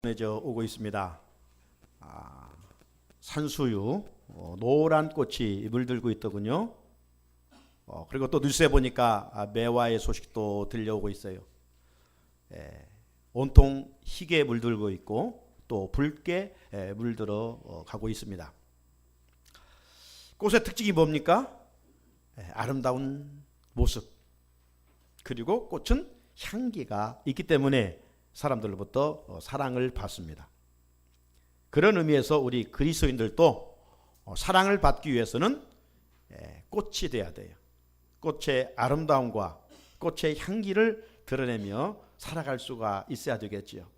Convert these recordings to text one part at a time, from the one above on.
맺어 오고 있습니다. 산수유 노란 꽃이 물들고 있더군요. 그리고 또 뉴스에 보니까 매화의 소식도 들려오고 있어요. 온통 희게 물들고 있고 또 붉게 물들어 가고 있습니다. 꽃의 특징이 뭡니까? 아름다운 모습, 그리고 꽃은 향기가 있기 때문에 사람들로부터 사랑을 받습니다. 그런 의미에서 우리 그리스도인들도 사랑을 받기 위해서는 꽃이 돼야 돼요. 꽃의 아름다움과 꽃의 향기를 드러내며 살아갈 수가 있어야 되겠지요.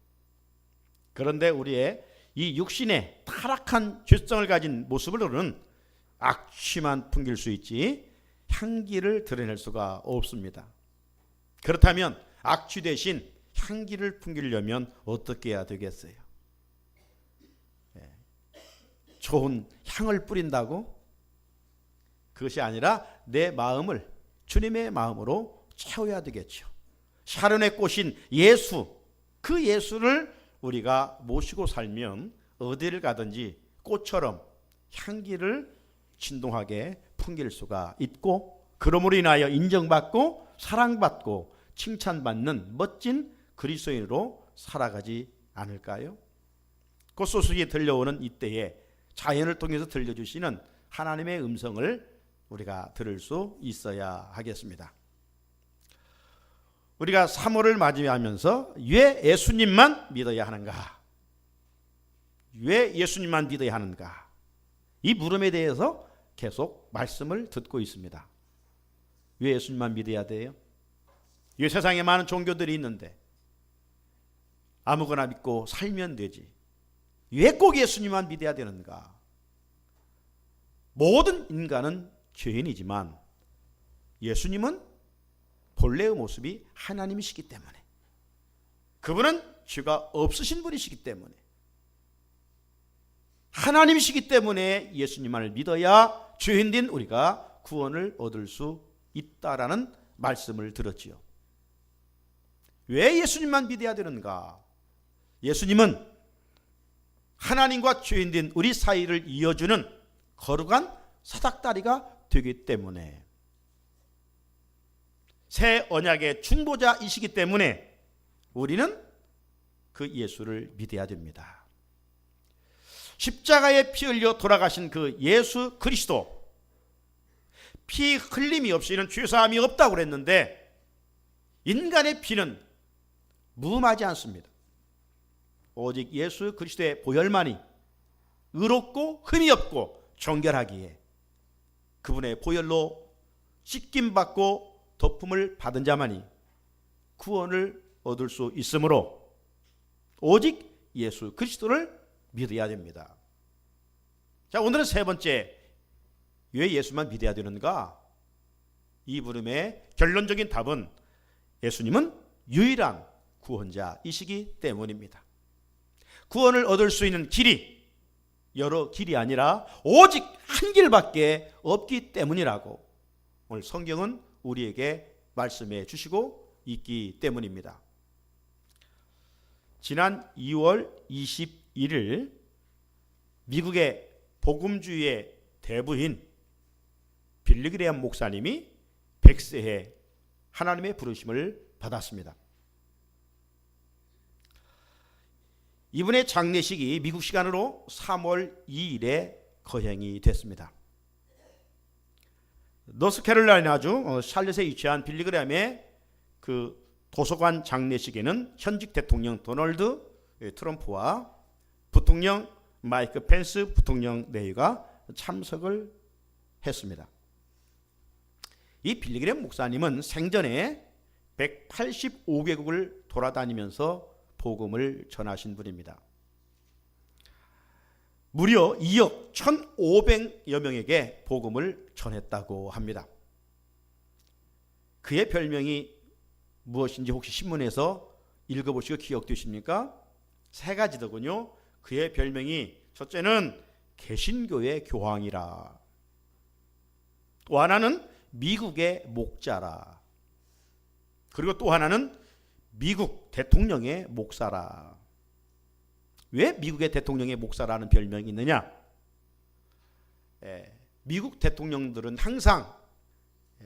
그런데 우리의 이 육신의 타락한 죄성을 가진 모습으로는 악취만 풍길 수 있지 향기를 드러낼 수가 없습니다. 그렇다면 악취 대신 향기를 풍기려면 어떻게 해야 되겠어요? 좋은 향을 뿌린다고? 그것이 아니라 내 마음을 주님의 마음으로 채워야 되겠죠. 샤론의 꽃인 예수, 그 예수를 우리가 모시고 살면 어디를 가든지 꽃처럼 향기를 진동하게 풍길 수가 있고, 그러므로 인하여 인정받고 사랑받고 칭찬받는 멋진 그리스도인으로 살아가지 않을까요? 꽃소식이 들려오는 이때에 자연을 통해서 들려주시는 하나님의 음성을 우리가 들을 수 있어야 하겠습니다. 우리가 3월을 맞이하면서 왜 예수님만 믿어야 하는가? 왜 예수님만 믿어야 하는가? 이 물음에 대해서 계속 말씀을 듣고 있습니다. 왜 예수님만 믿어야 돼요? 이 세상에 많은 종교들이 있는데 아무거나 믿고 살면 되지. 왜 꼭 예수님만 믿어야 되는가? 모든 인간은 죄인이지만 예수님은 본래의 모습이 하나님이시기 때문에, 그분은 죄가 없으신 분이시기 때문에, 하나님이시기 때문에 예수님만을 믿어야 죄인된 우리가 구원을 얻을 수 있다라는 말씀을 들었지요. 왜 예수님만 믿어야 되는가? 예수님은 하나님과 죄인된 우리 사이를 이어주는 거룩한 사닥다리가 되기 때문에, 새 언약의 중보자이시기 때문에 우리는 그 예수를 믿어야 됩니다. 십자가에 피 흘려 돌아가신 그 예수 그리스도, 피 흘림이 없이는 죄사함이 없다고 그랬는데 인간의 피는 무음하지 않습니다. 오직 예수 그리스도의 보혈만이 의롭고 흠이 없고 정결하기에 그분의 보혈로 씻김받고 덮음을 받은 자만이 구원을 얻을 수 있으므로 오직 예수 그리스도를 믿어야 됩니다. 자, 오늘은 세 번째, 왜 예수만 믿어야 되는가? 이 물음의 결론적인 답은 예수님은 유일한 구원자이시기 때문입니다. 구원을 얻을 수 있는 길이 여러 길이 아니라 오직 한 길밖에 없기 때문이라고 오늘 성경은 우리에게 말씀해 주시고 있기 때문입니다. 지난 2월 21일 미국의 복음주의의 대부인 빌리 그레이엄 목사님이 100세에 하나님의 부르심을 받았습니다. 이분의 장례식이 미국 시간으로 3월 2일에 거행이 됐습니다. 노스캐롤라이나주 샬럿에 위치한 빌리 그레이엄의 그 도서관 장례식에는 현직 대통령 도널드 트럼프와 부통령 마이크 펜스 부통령 내외가 참석을 했습니다. 이 빌리 그레이엄 목사님은 생전에 185개국을 돌아다니면서 복음을 전하신 분입니다. 무려 2억 1,500여 명에게 복음을 전했다고 합니다. 그의 별명이 무엇인지 혹시 신문에서 읽어보시고 기억되십니까? 세 가지더군요. 그의 별명이 첫째는 개신교의 교황이라, 또 하나는 미국의 목자라, 그리고 또 하나는 미국 대통령의 목사라. 왜 미국의 대통령의 목사라는 별명이 있느냐? 미국 대통령들은 항상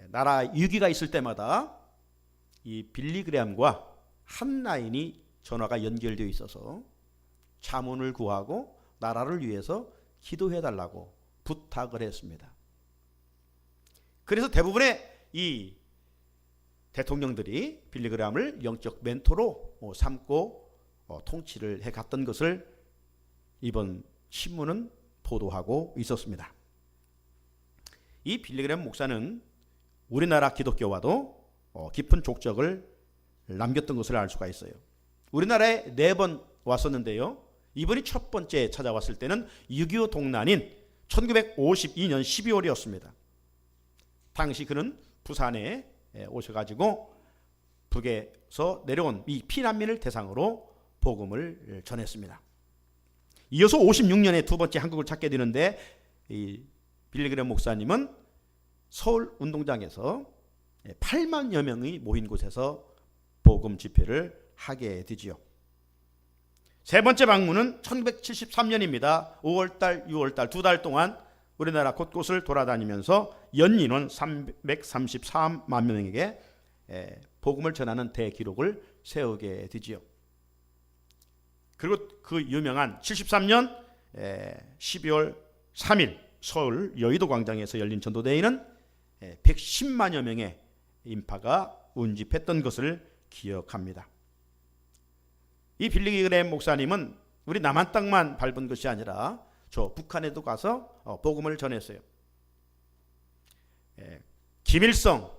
나라 위기가 있을 때마다 이 빌리 그레함과 한 라인이 전화가 연결되어 있어서 자문을 구하고 나라를 위해서 기도해달라고 부탁을 했습니다. 그래서 대부분의 이 대통령들이 빌리 그레함을 영적 멘토로 삼고 통치를 해갔던 것을 이번 신문은 보도하고 있었습니다. 이 빌리 그레함 목사는 우리나라 기독교와도 깊은 족적을 남겼던 것을 알 수가 있어요. 우리나라에 4번 왔었는데요. 이번이 첫 번째 찾아왔을 때는 6.25 동란인 1952년 12월이었습니다. 당시 그는 부산에 오셔가지고 북에서 내려온 이 피난민을 대상으로 복음을 전했습니다. 이어서 56년에 두 번째 한국을 찾게 되는데 이 빌리 그레함 목사님은 서울 운동장에서 8만여 명이 모인 곳에서 복음 집회를 하게 되지요. 세 번째 방문은 1973년입니다. 5월달, 6월달 2달 동안 우리나라 곳곳을 돌아다니면서 연인원 334만 명에게 복음을 전하는 대기록을 세우게 되지요. 그리고 그 유명한 73년 12월 3일 서울 여의도 광장에서 열린 전도대회는 110만여 명의 인파가 운집했던 것을 기억합니다. 이 빌리 그레함 목사님은 우리 남한 땅만 밟은 것이 아니라 저 북한에도 가서 복음을 전했어요. 김일성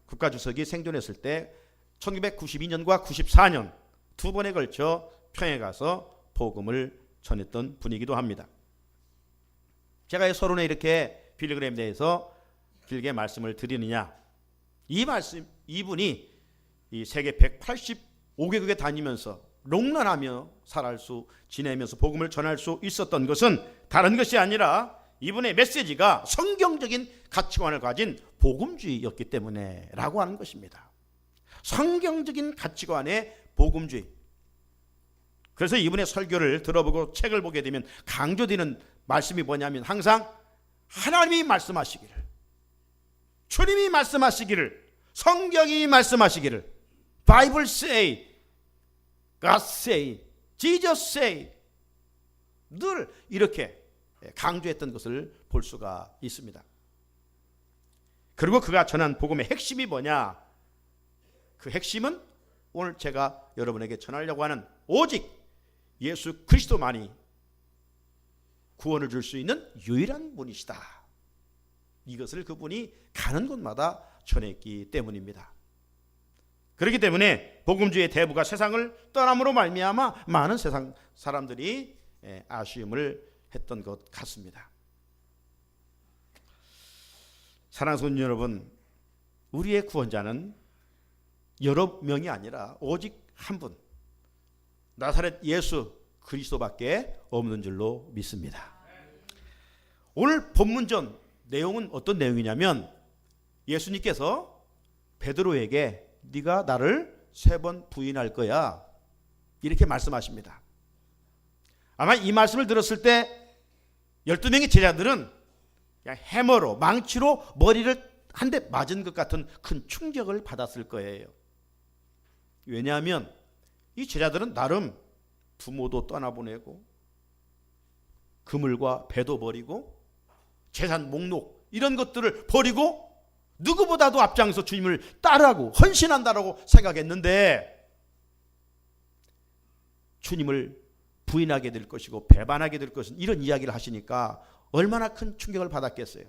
국가주석이 생존했을 때 1992년과 94년 두 번에 걸쳐 평양에 가서 복음을 전했던 분이기도 합니다. 제가 서론에 이렇게 빌리 그레함에 대해서 길게 말씀을 드리느냐, 이분이 이 세계 185개국에 다니면서 롱런하며 지내면서 복음을 전할 수 있었던 것은 다른 것이 아니라 이분의 메시지가 성경적인 가치관을 가진 복음주의였기 때문에 라고 하는 것입니다. 성경적인 가치관의 복음주의. 그래서 이분의 설교를 들어보고 책을 보게 되면 강조되는 말씀이 뭐냐면 항상 하나님이 말씀하시기를, 주님이 말씀하시기를, 성경이 말씀하시기를, Bible say, God say, Jesus say, 늘 이렇게 강조했던 것을 볼 수가 있습니다. 그리고 그가 전한 복음의 핵심이 뭐냐? 그 핵심은 오늘 제가 여러분에게 전하려고 하는 오직 예수 그리스도만이 구원을 줄 수 있는 유일한 분이시다. 이것을 그분이 가는 곳마다 전했기 때문입니다. 그렇기 때문에 복음주의 대부가 세상을 떠남으로 말미암아 많은 세상 사람들이 아쉬움을 했던 것 같습니다. 사랑하는 성도 여러분, 우리의 구원자는 여러 명이 아니라 오직 한 분, 나사렛 예수 그리스도밖에 없는 줄로 믿습니다. 오늘 본문전 내용은 어떤 내용이냐면 예수님께서 베드로에게 네가 나를 3번 부인할 거야 이렇게 말씀하십니다. 아마 이 말씀을 들었을 때 12명의 제자들은 그냥 해머로 망치로 머리를 한 대 맞은 것 같은 큰 충격을 받았을 거예요. 왜냐하면 이 제자들은 나름 부모도 떠나보내고 그물과 배도 버리고 재산 목록 이런 것들을 버리고 누구보다도 앞장서 주님을 따르고 헌신한다라고 생각했는데 주님을 부인하게 될 것이고 배반하게 될 것은 이런 이야기를 하시니까 얼마나 큰 충격을 받았겠어요.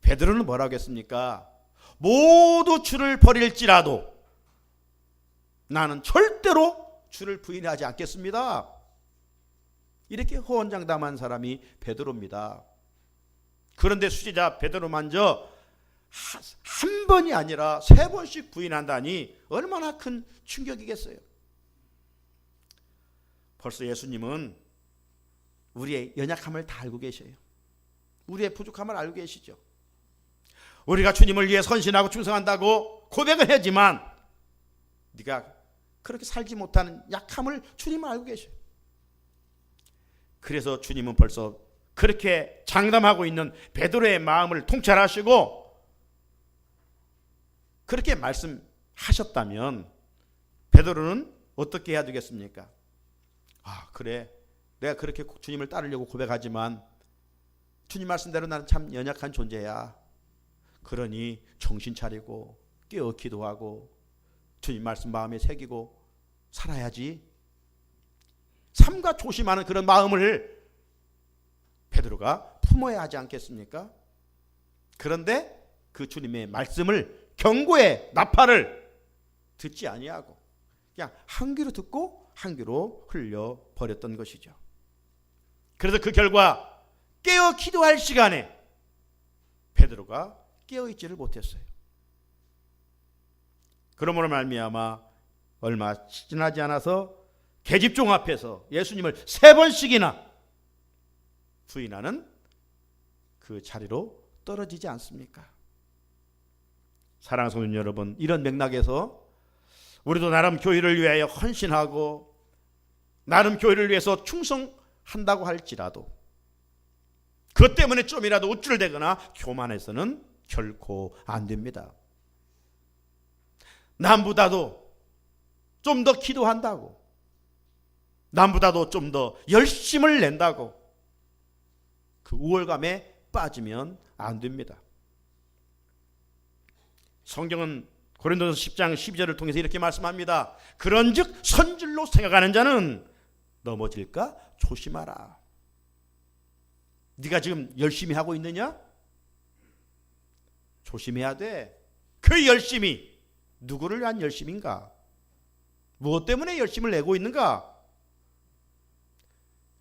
베드로는 뭐라고 했습니까? 모두 주를 버릴지라도 나는 절대로 주를 부인하지 않겠습니다. 이렇게 호언장담한 사람이 베드로입니다. 그런데 수제자 베드로만저 한 번이 아니라 3번씩 부인한다니 얼마나 큰 충격이겠어요. 벌써 예수님은 우리의 연약함을 다 알고 계셔요. 우리의 부족함을 알고 계시죠. 우리가 주님을 위해 헌신하고 충성한다고 고백을 하지만 네가 그렇게 살지 못하는 약함을 주님은 알고 계셔요. 그래서 주님은 벌써 그렇게 장담하고 있는 베드로의 마음을 통찰하시고 그렇게 말씀하셨다면 베드로는 어떻게 해야 되겠습니까? 그래, 내가 그렇게 주님을 따르려고 고백하지만 주님 말씀대로 나는 참 연약한 존재야. 그러니 정신 차리고 깨어 기도하고 주님 말씀 마음에 새기고 살아야지. 삼가 조심하는 그런 마음을 베드로가 품어야 하지 않겠습니까? 그런데 그 주님의 말씀을, 경고의 나팔을 듣지 아니하고 그냥 한 귀로 듣고 한 귀로 흘려 버렸던 것이죠. 그래서 그 결과 깨어 기도할 시간에 베드로가 깨어 있지를 못했어요. 그러므로 말미암아 얼마 지나지 않아서 계집종 앞에서 예수님을 3번씩이나 부인하는 그 자리로 떨어지지 않습니까? 사랑하는 성도 여러분, 이런 맥락에서 우리도 나름 교회를 위하여 헌신하고 나름 교회를 위해서 충성한다고 할지라도 그것 때문에 좀이라도 우쭐대거나 교만해서는 결코 안 됩니다. 남보다도 좀 더 기도한다고, 남보다도 좀 더 열심을 낸다고 그 우월감에 빠지면 안 됩니다. 성경은 고린도서 10장 12절을 통해서 이렇게 말씀합니다. 그런즉 선줄로 생각하는 자는 넘어질까 조심하라. 네가 지금 열심히 하고 있느냐? 조심해야 돼. 그 열심이 누구를 위한 열심인가? 무엇 때문에 열심을 내고 있는가?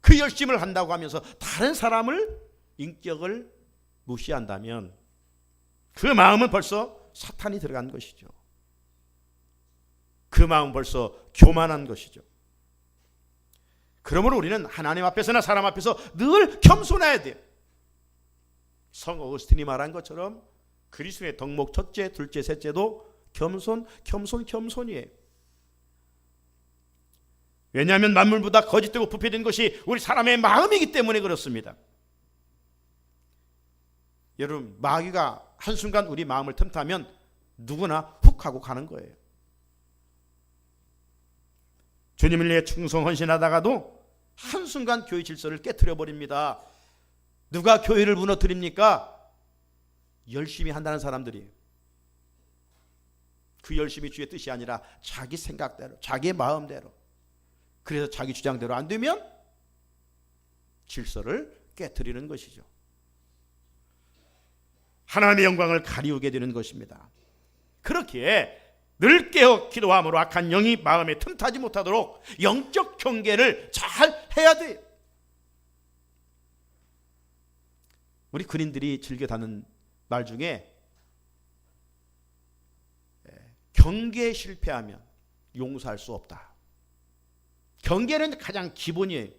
그 열심을 한다고 하면서 다른 사람을, 인격을 무시한다면 그 마음은 벌써 사탄이 들어간 것이죠. 그 마음은 벌써 교만한 것이죠. 그러므로 우리는 하나님 앞에서나 사람 앞에서 늘 겸손해야 돼요. 성 어거스틴이 말한 것처럼 그리스도의 덕목 첫째, 둘째, 셋째도 겸손이에요. 왜냐하면 만물보다 거짓되고 부패된 것이 우리 사람의 마음이기 때문에 그렇습니다. 여러분, 마귀가 한순간 우리 마음을 틈타면 누구나 훅 하고 가는 거예요. 주님을 위해 충성 헌신하다가도 한순간 교회 질서를 깨트려 버립니다. 누가 교회를 무너뜨립니까? 열심히 한다는 사람들이에요. 그 열심이 주의 뜻이 아니라 자기 생각대로, 자기의 마음대로, 그래서 자기 주장대로 안 되면 질서를 깨트리는 것이죠. 하나님의 영광을 가리우게 되는 것입니다. 그렇기에 늘 깨어 기도함으로 악한 영이 마음에 틈타지 못하도록 영적 경계를 잘 해야 돼요. 우리 군인들이 즐겨 하는 말 중에 경계에 실패하면 용서할 수 없다. 경계는 가장 기본이에요.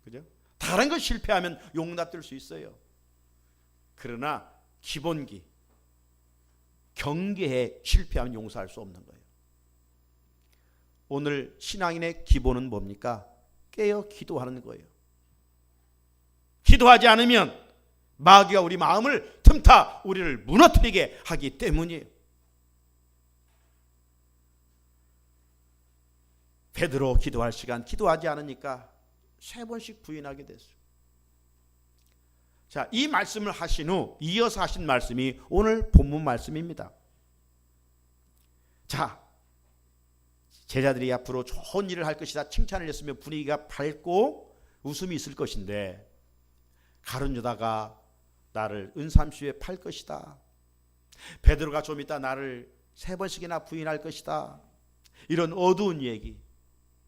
그죠? 다른 것 실패하면 용납될 수 있어요. 그러나 기본기, 경계에 실패하면 용서할 수 없는 거예요. 오늘 신앙인의 기본은 뭡니까? 깨어 기도하는 거예요. 기도하지 않으면 마귀가 우리 마음을 틈타 우리를 무너뜨리게 하기 때문이에요. 베드로 기도할 시간 기도하지 않으니까 3번씩 부인하게 됐어요. 자, 이 말씀을 하신 후 이어서 하신 말씀이 오늘 본문 말씀입니다. 자, 제자들이 앞으로 좋은 일을 할 것이다 칭찬을 했으면 분위기가 밝고 웃음이 있을 것인데 가룟 유다가 나를 은삼시에 팔 것이다. 베드로가 좀 이따 나를 3번씩이나 부인할 것이다. 이런 어두운 얘기,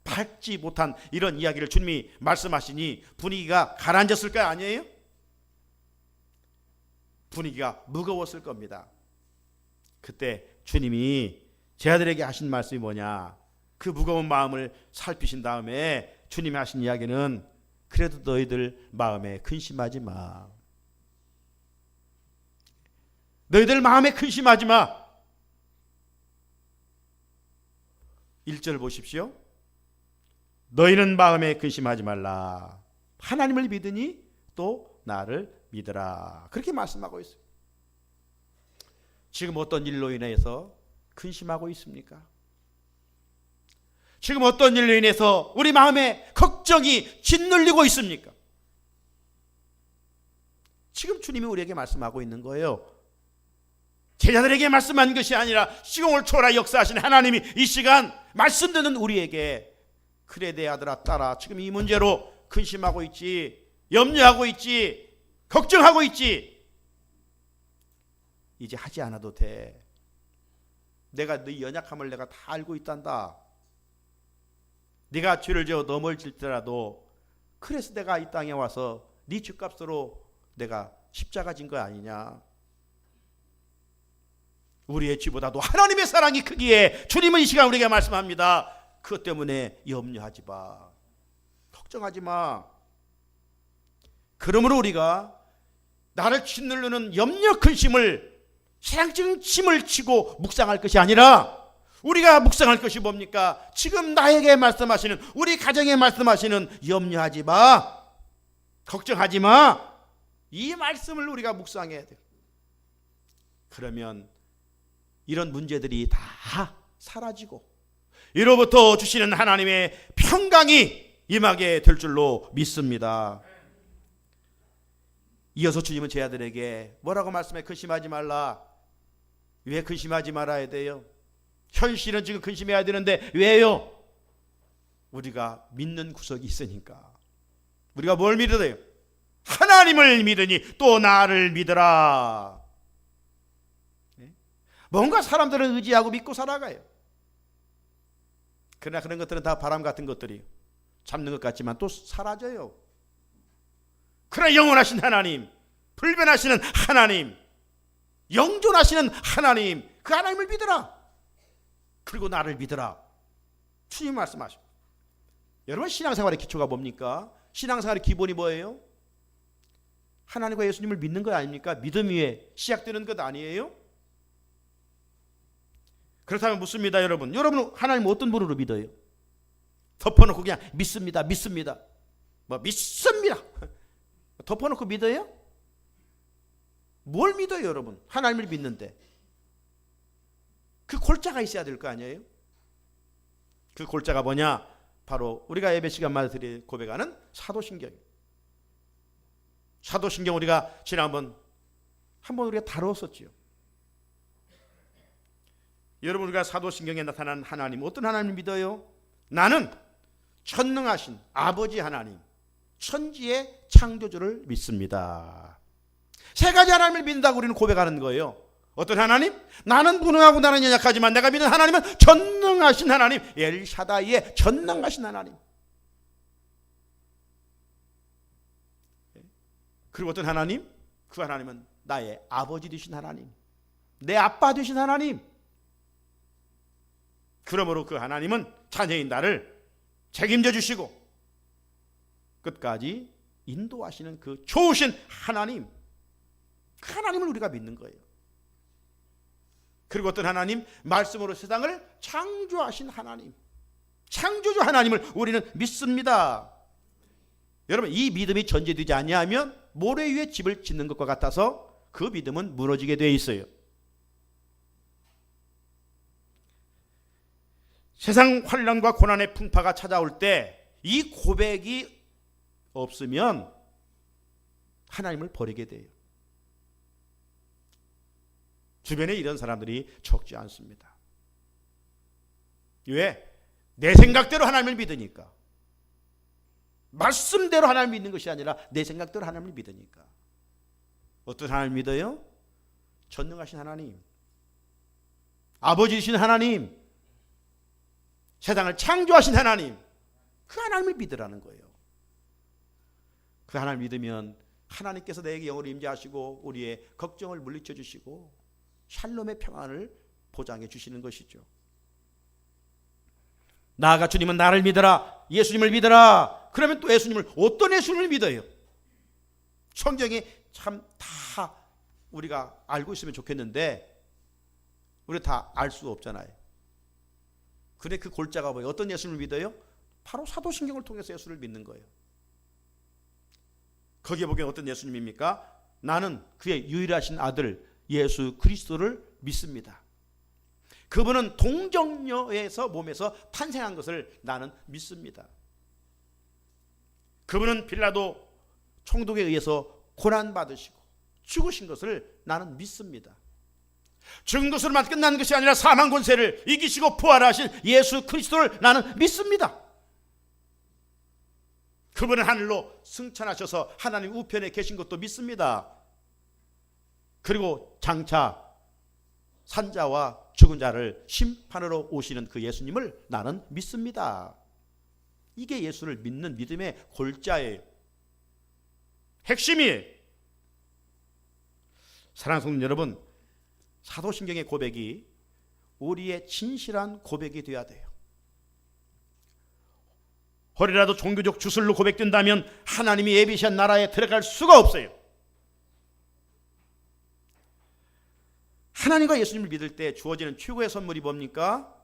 밝지 못한 이런 이야기를 주님이 말씀하시니 분위기가 가라앉았을 거 아니에요? 분위기가 무거웠을 겁니다. 그때 주님이 제자들에게 하신 말씀이 뭐냐? 그 무거운 마음을 살피신 다음에 주님이 하신 이야기는 그래도 너희들 마음에 근심하지 마. 너희들 마음에 근심하지 마. 1절 보십시오. 너희는 마음에 근심하지 말라. 하나님을 믿으니 또 나를 믿으라. 그렇게 말씀하고 있어요. 지금 어떤 일로 인해서 근심하고 있습니까? 지금 어떤 일로 인해서 우리 마음에 걱정이 짓눌리고 있습니까? 지금 주님이 우리에게 말씀하고 있는 거예요. 제자들에게 말씀한 것이 아니라 시공을 초월하 역사하신 하나님이 이 시간 말씀 듣는 우리에게, 그래 내 아들아 딸아, 지금 이 문제로 근심하고 있지, 염려하고 있지, 걱정하고 있지, 이제 하지 않아도 돼. 내가 네 연약함을 내가 다 알고 있단다. 네가 죄를 지어 넘어질지라도 그래서 내가 이 땅에 와서 네 죄값으로 내가 십자가 진 거 아니냐. 우리의 죄보다도 하나님의 사랑이 크기에 주님은 이 시간 우리에게 말씀합니다. 그것 때문에 염려하지 마. 걱정하지 마. 그러므로 우리가 나를 짓누르는 염려 근심을, 세상적인 짐을 치고 묵상할 것이 아니라 우리가 묵상할 것이 뭡니까? 지금 나에게 말씀하시는, 우리 가정에 말씀하시는 염려하지 마, 걱정하지 마, 이 말씀을 우리가 묵상해야 돼요. 그러면 이런 문제들이 다 사라지고 이로부터 주시는 하나님의 평강이 임하게 될 줄로 믿습니다. 이어서 주님은 제 아들에게 뭐라고 말씀해? 근심하지 말라. 왜 근심하지 말아야 돼요? 현실은 지금 근심해야 되는데 왜요? 우리가 믿는 구석이 있으니까. 우리가 뭘 믿어야 돼요? 하나님을 믿으니 또 나를 믿으라. 뭔가 사람들은 의지하고 믿고 살아가요. 그러나 그런 것들은 다 바람 같은 것들이 잡는 것 같지만 또 사라져요. 그러나 영원하신 하나님, 불변하시는 하나님, 영존하시는 하나님, 그 하나님을 믿으라. 그리고 나를 믿으라. 주님 말씀하십니다. 여러분, 신앙생활의 기초가 뭡니까? 신앙생활의 기본이 뭐예요? 하나님과 예수님을 믿는 것 아닙니까? 믿음 위에 시작되는 것 아니에요? 그렇다면 묻습니다, 여러분. 여러분은 하나님 어떤 분으로 믿어요? 덮어놓고 그냥 믿습니다, 믿습니다. 뭐 믿습니다. 덮어놓고 믿어요? 뭘 믿어요, 여러분? 하나님을 믿는데. 그 골자가 있어야 될 거 아니에요? 그 골자가 뭐냐? 바로 우리가 예배 시간마다 고백하는 사도신경이에요. 사도신경 우리가 지난번 한번 우리가 다뤘었죠. 여러분, 우리가 사도신경에 나타난 하나님, 어떤 하나님을 믿어요? 나는 전능하신 아버지 하나님, 천지의 창조주를 믿습니다. 세 가지 하나님을 믿는다고 우리는 고백하는 거예요. 어떤 하나님? 나는 무능하고 나는 연약하지만 내가 믿는 하나님은 전능하신 하나님, 엘샤다이의 전능하신 하나님. 그리고 어떤 하나님? 그 하나님은 나의 아버지 되신 하나님, 내 아빠 되신 하나님. 그러므로 그 하나님은 자녀인 나를 책임져 주시고 끝까지 인도하시는 그 좋으신 하나님, 그 하나님을 우리가 믿는 거예요. 그리고 어떤 하나님? 말씀으로 세상을 창조하신 하나님, 창조주 하나님을 우리는 믿습니다. 여러분, 이 믿음이 전제되지 아니하면 모래 위에 집을 짓는 것과 같아서 그 믿음은 무너지게 되어 있어요. 세상 환난과 고난의 풍파가 찾아올 때 이 고백이 없으면 하나님을 버리게 돼요. 주변에 이런 사람들이 적지 않습니다. 왜? 내 생각대로 하나님을 믿으니까. 말씀대로 하나님을 믿는 것이 아니라 내 생각대로 하나님을 믿으니까. 어떤 하나님을 믿어요? 전능하신 하나님, 아버지이신 하나님, 세상을 창조하신 하나님, 그 하나님을 믿으라는 거예요. 그 하나님을 믿으면 하나님께서 내게 영으로 임재하시고 우리의 걱정을 물리쳐 주시고 샬롬의 평안을 보장해 주시는 것이죠. 나아가 주님은 나를 믿어라, 예수님을 믿어라. 그러면 또 예수님을, 어떤 예수님을 믿어요? 성경이 참 다 우리가 알고 있으면 좋겠는데 우리 다 알 수 없잖아요. 그래, 그 골자가 뭐예요? 어떤 예수님을 믿어요? 바로 사도신경을 통해서 예수를 믿는 거예요. 거기에 보기엔 어떤 예수님입니까? 나는 그의 유일하신 아들 예수 그리스도를 믿습니다. 그분은 동정녀에서 몸에서 탄생한 것을 나는 믿습니다. 그분은 빌라도 총독에 의해서 고난받으시고 죽으신 것을 나는 믿습니다. 죽은 것으로만 끝난 것이 아니라 사망 권세를 이기시고 부활하신 예수 그리스도를 나는 믿습니다. 그분은 하늘로 승천하셔서 하나님 우편에 계신 것도 믿습니다. 그리고 장차 산자와 죽은 자를 심판하러 오시는 그 예수님을 나는 믿습니다. 이게 예수를 믿는 믿음의 골자예요. 핵심이에요. 사랑하는 성도 여러분, 사도신경의 고백이 우리의 진실한 고백이 되어야 돼요. 허리라도 종교적 주술로 고백된다면 하나님이 예비하신 나라에 들어갈 수가 없어요. 하나님과 예수님을 믿을 때 주어지는 최고의 선물이 뭡니까?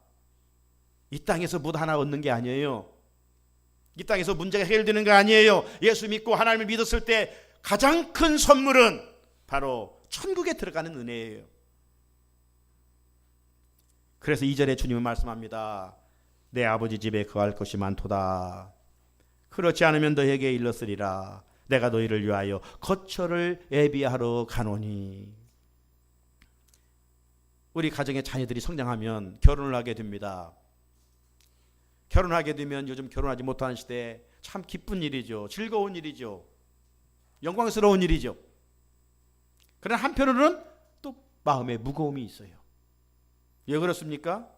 이 땅에서 뭐 하나 얻는 게 아니에요. 이 땅에서 문제가 해결되는 게 아니에요. 예수 믿고 하나님을 믿었을 때 가장 큰 선물은 바로 천국에 들어가는 은혜예요. 그래서 2절에 주님은 말씀합니다. 내 아버지 집에 거할 것이 많도다. 그렇지 않으면 너에게 일렀으리라. 내가 너희를 위하여 거처를 예비하러 가노니. 우리 가정의 자녀들이 성장하면 결혼을 하게 됩니다. 결혼하게 되면 요즘 결혼하지 못하는 시대에 참 기쁜 일이죠. 즐거운 일이죠. 영광스러운 일이죠. 그러나 한편으로는 또 마음에 무거움이 있어요. 왜 그렇습니까?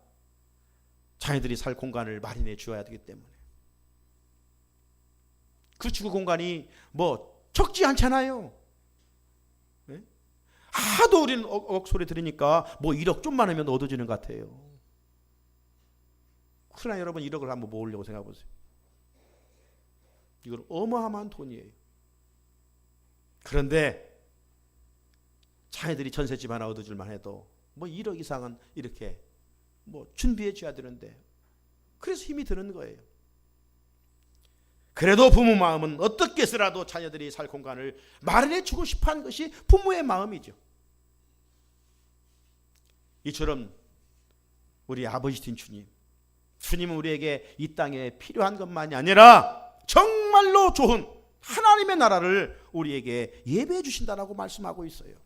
자녀들이 살 공간을 마련해 주어야 되기 때문에. 그 주거 공간이 뭐 적지 않잖아요. 네? 하도 우리는 억소리 들으니까 뭐 1억 좀만 하면 얻어지는 것 같아요. 그러나 여러분 1억을 한번 모으려고 생각해 보세요. 이건 어마어마한 돈이에요. 그런데 자녀들이 전셋집 하나 얻어줄만 해도 뭐 1억 이상은 이렇게 뭐 준비해 줘야 되는데, 그래서 힘이 드는 거예요. 그래도 부모 마음은 어떻게 해서라도 자녀들이 살 공간을 마련해 주고 싶어하는 것이 부모의 마음이죠. 이처럼 우리 아버지신 주님은 우리에게 이 땅에 필요한 것만이 아니라 정말로 좋은 하나님의 나라를 우리에게 예배해 주신다라고 말씀하고 있어요.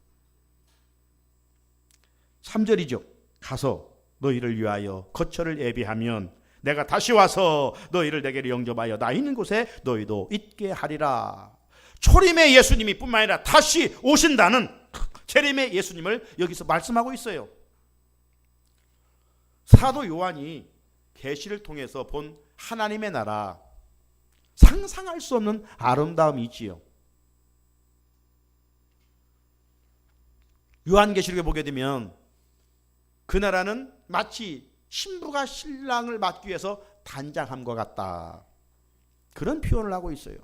3절이죠. 가서 너희를 위하여 거처를 예비하면 내가 다시 와서 너희를 내게로 영접하여 나 있는 곳에 너희도 있게 하리라. 초림의 예수님이 뿐만 아니라 다시 오신다는 재림의 예수님을 여기서 말씀하고 있어요. 사도 요한이 계시를 통해서 본 하나님의 나라, 상상할 수 없는 아름다움이 있지요. 요한계시록에 보게 되면 그 나라는 마치 신부가 신랑을 맞기 위해서 단장함과 같다, 그런 표현을 하고 있어요.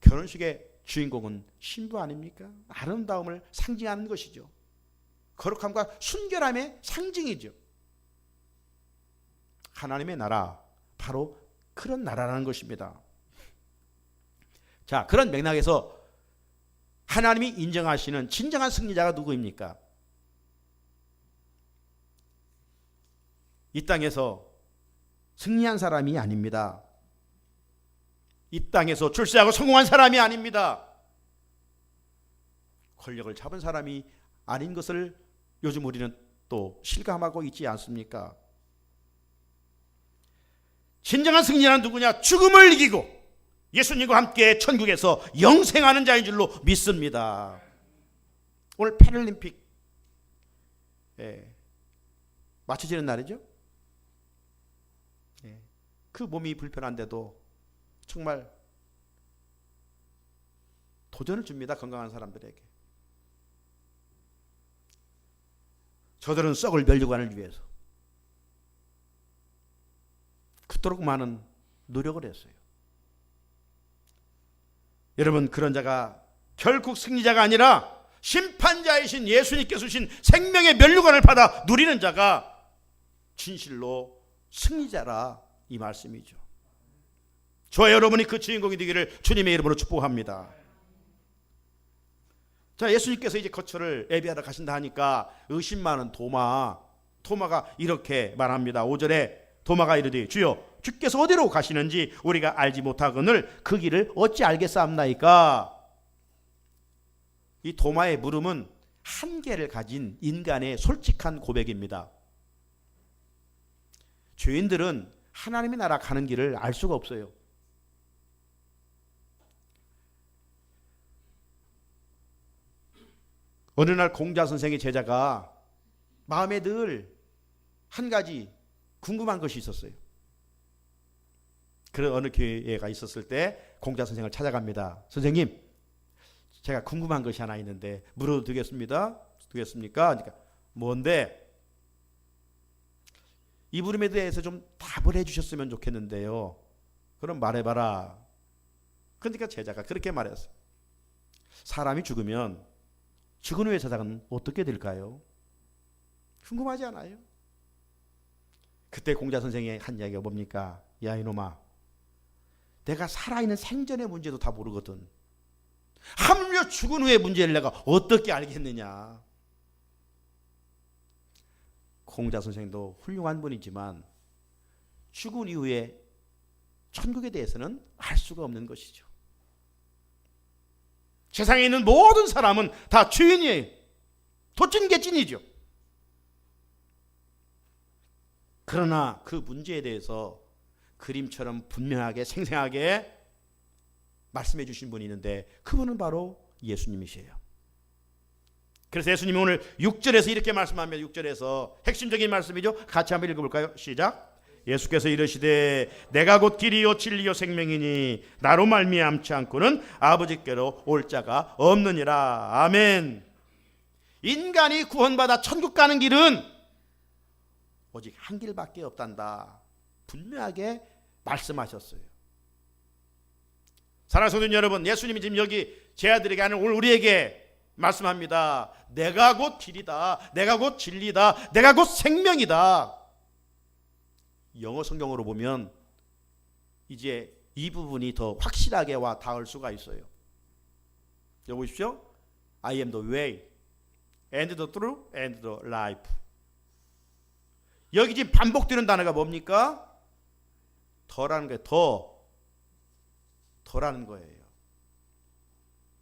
결혼식의 주인공은 신부 아닙니까? 아름다움을 상징하는 것이죠. 거룩함과 순결함의 상징이죠. 하나님의 나라, 바로 그런 나라라는 것입니다. 자, 그런 맥락에서 하나님이 인정하시는 진정한 승리자가 누구입니까? 이 땅에서 승리한 사람이 아닙니다. 이 땅에서 출세하고 성공한 사람이 아닙니다. 권력을 잡은 사람이 아닌 것을 요즘 우리는 또 실감하고 있지 않습니까? 진정한 승리자는 누구냐? 죽음을 이기고 예수님과 함께 천국에서 영생하는 자인 줄로 믿습니다. 오늘 패럴림픽 맞춰지는 날이죠. 그 몸이 불편한데도 정말 도전을 줍니다. 건강한 사람들에게. 저들은 썩을 멸류관을 위해서 그토록 많은 노력을 했어요. 여러분, 그런 자가 결국 승리자가 아니라 심판자이신 예수님께서 주신 생명의 멸류관을 받아 누리는 자가 진실로 승리자라 이 말씀이죠. 저와 여러분이 그 주인공이 되기를 주님의 이름으로 축복합니다. 자, 예수님께서 이제 거처를 예비하러 가신다 하니까 의심 많은 토마가 이렇게 말합니다. 5절에 도마가 이르되 주여 주께서 어디로 가시는지 우리가 알지 못하거늘 그 길을 어찌 알겠사옵나이까. 이 도마의 물음은 한계를 가진 인간의 솔직한 고백입니다. 죄인들은 하나님의 나라 가는 길을 알 수가 없어요. 어느 날 공자 선생의 제자가 마음에 늘 한 가지 궁금한 것이 있었어요. 그런 어느 교회가 있었을 때 공자 선생을 찾아갑니다. 선생님, 제가 궁금한 것이 하나 있는데 물어도 되겠습니까? 그러니까 뭔데? 이 물음에 대해서 좀 답을 해주셨으면 좋겠는데요. 그럼 말해봐라. 그러니까 제자가 그렇게 말했어요. 사람이 죽으면 죽은 후의 세상은 어떻게 될까요? 궁금하지 않아요? 그때 공자 선생이 한 이야기가 뭡니까? 야 이놈아, 내가 살아있는 생전의 문제도 다 모르거든. 하물며 죽은 후의 문제를 내가 어떻게 알겠느냐. 공자 선생도 훌륭한 분이지만 죽은 이후에 천국에 대해서는 알 수가 없는 것이죠. 세상에 있는 모든 사람은 다 주인이에요. 도찐개찐이죠. 그러나 그 문제에 대해서 그림처럼 분명하게 생생하게 말씀해 주신 분이 있는데 그분은 바로 예수님이시에요. 그래서 예수님이 오늘 6절에서 이렇게 말씀합니다. 6절에서 핵심적인 말씀이죠. 같이 한번 읽어볼까요? 시작. 예수께서 이르시되 내가 곧 길이요 진리요 생명이니 나로 말미암지 않고는 아버지께로 올 자가 없느니라. 아멘. 인간이 구원받아 천국 가는 길은 오직 한 길밖에 없단다. 분명하게 말씀하셨어요. 사랑하는 성도 여러분, 예수님이 지금 여기 제 아들에게 하는 오늘 우리에게 말씀합니다. 내가 곧 길이다. 내가 곧 진리다. 내가 곧 생명이다. 영어 성경으로 보면 이제 이 부분이 더 확실하게 와 닿을 수가 있어요. 여기 보십시오. I am the way and the truth and the life. 여기 지금 반복되는 단어가 뭡니까? 더라는 거예요. 더라는 거예요.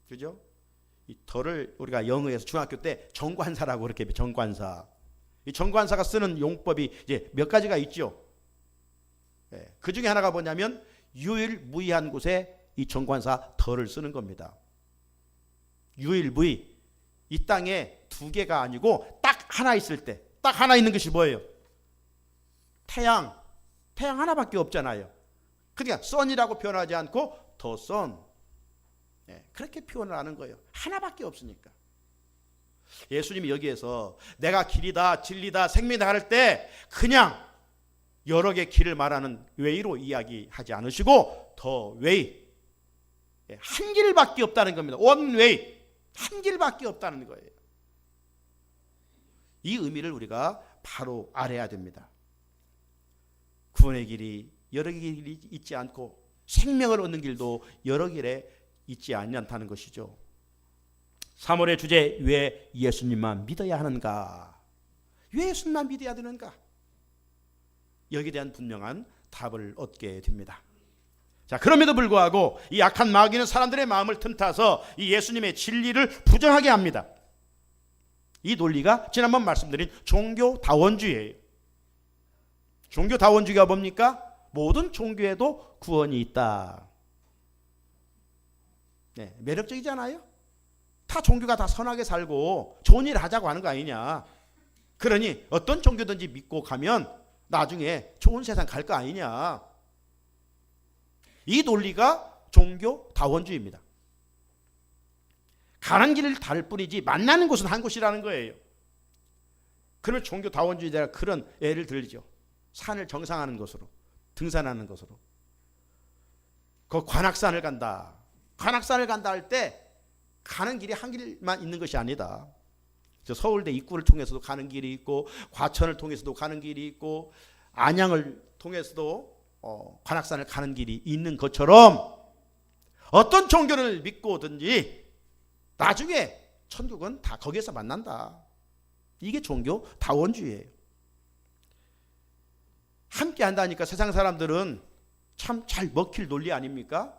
그죠? 이 더를 우리가 영어에서 중학교 때 정관사라고 그렇게 정관사. 이 정관사가 쓰는 용법이 이제 몇 가지가 있죠. 그 중에 하나가 뭐냐면 유일무이한 곳에 이 정관사 더를 쓰는 겁니다. 유일무이. 이 땅에 두 개가 아니고 딱 하나 있을 때, 딱 하나 있는 것이 뭐예요? 태양 하나밖에 없잖아요. 그러니까 선이라고 표현하지 않고 더 선. 그렇게 표현을 하는 거예요. 하나밖에 없으니까. 예수님이 여기에서 내가 길이다 진리다 생명이다 할 때 그냥 여러 개 길을 말하는 웨이로 이야기하지 않으시고 더 웨이, 한 길밖에 없다는 겁니다. 원 웨이, 한 길밖에 없다는 거예요. 이 의미를 우리가 바로 알아야 됩니다. 구원의 길이 여러 길이 있지 않고 생명을 얻는 길도 여러 길에 있지 않다는 것이죠. 3월의 주제, 왜 예수님만 믿어야 하는가? 왜 예수님만 믿어야 되는가? 여기에 대한 분명한 답을 얻게 됩니다. 자, 그럼에도 불구하고 이 악한 마귀는 사람들의 마음을 틈타서 이 예수님의 진리를 부정하게 합니다. 이 논리가 지난번 말씀드린 종교다원주의예요. 종교다원주의가 뭡니까? 모든 종교에도 구원이 있다. 매력적이잖아요. 다 종교가 다 선하게 살고 좋은 일 하자고 하는 거 아니냐. 그러니 어떤 종교든지 믿고 가면 나중에 좋은 세상 갈 거 아니냐. 이 논리가 종교다원주의입니다. 가는 길을 다를 뿐이지 만나는 곳은 한 곳이라는 거예요. 그러면 종교다원주의자가 그런 예를 들죠. 산을 정상하는 것으로, 등산하는 것으로. 그 관악산을 간다. 관악산을 간다 할 때 가는 길이 한 길만 있는 것이 아니다. 서울대 입구를 통해서도 가는 길이 있고 과천을 통해서도 가는 길이 있고 안양을 통해서도 관악산을 가는 길이 있는 것처럼 어떤 종교를 믿고든지 나중에 천국은 다 거기에서 만난다. 이게 종교 다원주의예요. 함께 한다니까 세상 사람들은 참 잘 먹힐 논리 아닙니까?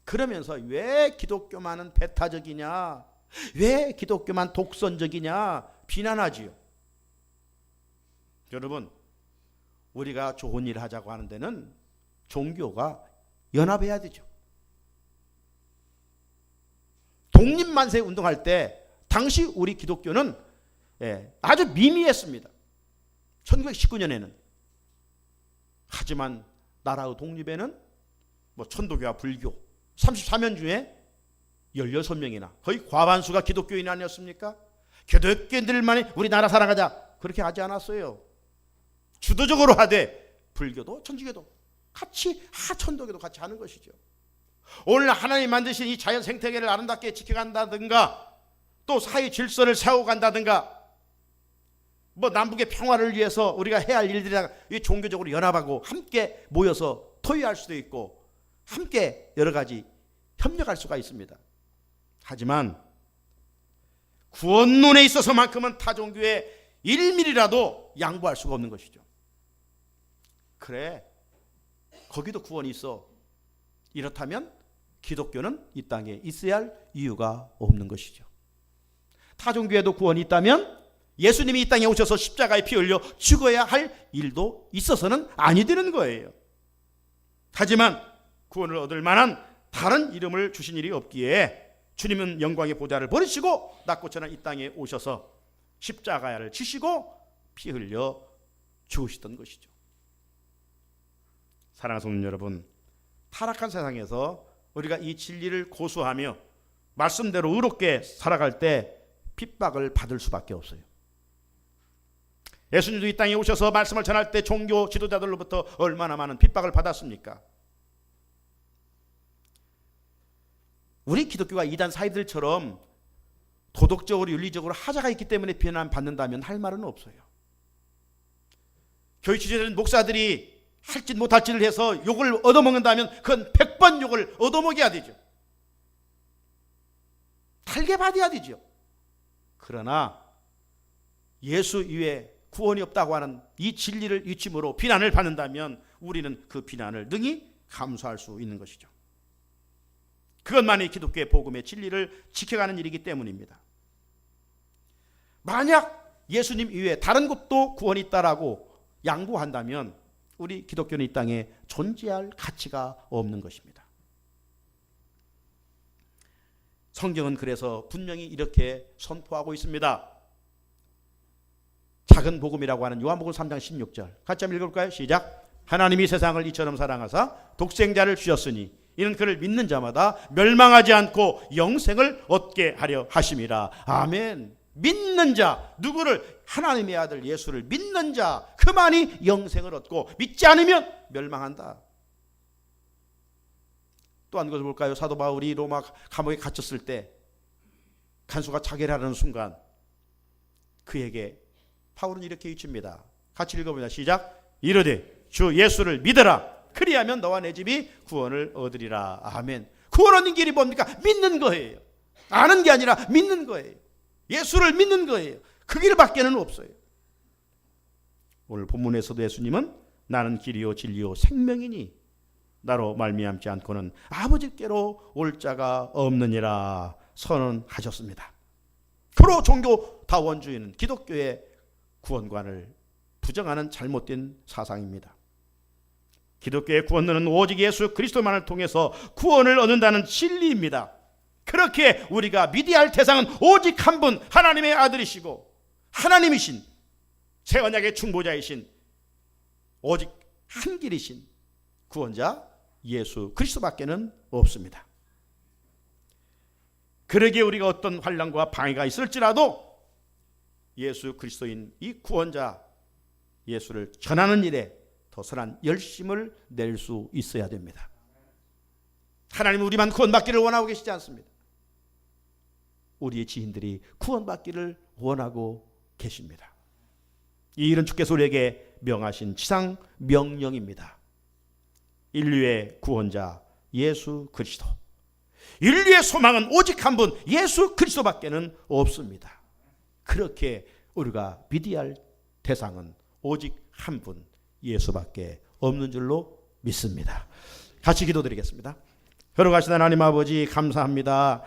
그러면서 왜 기독교만은 배타적이냐, 왜 기독교만 독선적이냐 비난하지요. 여러분, 우리가 좋은 일을 하자고 하는 데는 종교가 연합해야 되죠. 독립만세 운동할 때 당시 우리 기독교는 아주 미미했습니다. 1919년에는. 하지만 나라의 독립에는 천도교와 불교 34면 중에 16명이나 거의 과반수가 기독교인 아니었습니까? 기독교인들만이 우리나라 사랑하자 그렇게 하지 않았어요. 주도적으로 하되 불교도 천주교도 같이, 천도교도 같이 하는 것이죠. 오늘 하나님 만드신 이 자연 생태계를 아름답게 지켜간다든가, 또 사회 질서를 세워간다든가, 남북의 평화를 위해서 우리가 해야 할 일들이나 종교적으로 연합하고 함께 모여서 토의할 수도 있고 함께 여러 가지 협력할 수가 있습니다. 하지만 구원론에 있어서만큼은 타종교에 1mm라도 양보할 수가 없는 것이죠. 그래, 거기도 구원이 있어. 이렇다면 기독교는 이 땅에 있어야 할 이유가 없는 것이죠. 타종교에도 구원이 있다면 예수님이 이 땅에 오셔서 십자가에 피 흘려 죽어야 할 일도 있어서는 아니 되는 거예요. 하지만 구원을 얻을 만한 다른 이름을 주신 일이 없기에 주님은 영광의 보좌를 버리시고 낙고처럼 이 땅에 오셔서 십자가를 지시고 피 흘려 죽으시던 것이죠. 사랑하는 성도 여러분, 타락한 세상에서 우리가 이 진리를 고수하며 말씀대로 의롭게 살아갈 때 핍박을 받을 수밖에 없어요. 예수님도 이 땅에 오셔서 말씀을 전할 때 종교 지도자들로부터 얼마나 많은 핍박을 받았습니까? 우리 기독교가 이단 사이들처럼 도덕적으로 윤리적으로 하자가 있기 때문에 비난받는다면 할 말은 없어요. 교회 지도자들 목사들이 할 짓 못할 짓을 해서 욕을 얻어먹는다면 그건 100번 욕을 얻어먹여야 되죠. 달게 받아야 되죠. 그러나 예수 이외에 구원이 없다고 하는 이 진리를 위침으로 비난을 받는다면 우리는 그 비난을 능히 감수할 수 있는 것이죠. 그것만이 기독교의 복음의 진리를 지켜가는 일이기 때문입니다. 만약 예수님 이외에 다른 곳도 구원이 있다라고 양보한다면 우리 기독교는 이 땅에 존재할 가치가 없는 것입니다. 성경은 그래서 분명히 이렇게 선포하고 있습니다. 작은 복음이라고 하는 요한복음 3장 16절 같이 한번 읽어볼까요? 시작. 하나님이 세상을 이처럼 사랑하사 독생자를 주셨으니 이는 그를 믿는 자마다 멸망하지 않고 영생을 얻게 하려 하심이라. 아멘. 믿는 자, 누구를? 하나님의 아들 예수를 믿는 자, 그만이 영생을 얻고 믿지 않으면 멸망한다. 또 한 것을 볼까요? 사도 바울이 로마 감옥에 갇혔을 때 간수가 자결하는 순간 그에게 바울은 이렇게 외칩니다. 같이 읽어봅니다. 시작. 이르되 주 예수를 믿어라. 그리하면 너와 내 집이 구원을 얻으리라. 아멘. 구원 얻는 길이 뭡니까? 믿는 거예요. 아는 게 아니라 믿는 거예요. 예수를 믿는 거예요. 그 길밖에는 없어요. 오늘 본문에서도 예수님은 나는 길이요 진리요 생명이니 나로 말미암지 않고는 아버지께로 올 자가 없느니라 선언하셨습니다. 그로 종교 다원주의는 기독교의 구원관을 부정하는 잘못된 사상입니다. 기독교의 구원론은 오직 예수 그리스도만을 통해서 구원을 얻는다는 진리입니다. 그렇게 우리가 믿어야 할 대상은 오직 한 분, 하나님의 아들이시고 하나님이신 새 언약의 중보자이신 오직 한 길이신 구원자 예수 그리스도밖에는 없습니다. 그러기에 우리가 어떤 환난과 방해가 있을지라도 예수 그리스도인 이 구원자 예수를 전하는 일에 더 선한 열심을 낼 수 있어야 됩니다. 하나님은 우리만 구원받기를 원하고 계시지 않습니다. 우리의 지인들이 구원받기를 원하고 계십니다. 이 일은 주께서 우리에게 명하신 지상 명령입니다. 인류의 구원자 예수 그리스도. 인류의 소망은 오직 한 분 예수 그리스도밖에는 없습니다. 그렇게 우리가 믿어야 할 대상은 오직 한 분 예수밖에 없는 줄로 믿습니다. 같이 기도드리겠습니다. 걸어가시는 하나님 아버지 감사합니다.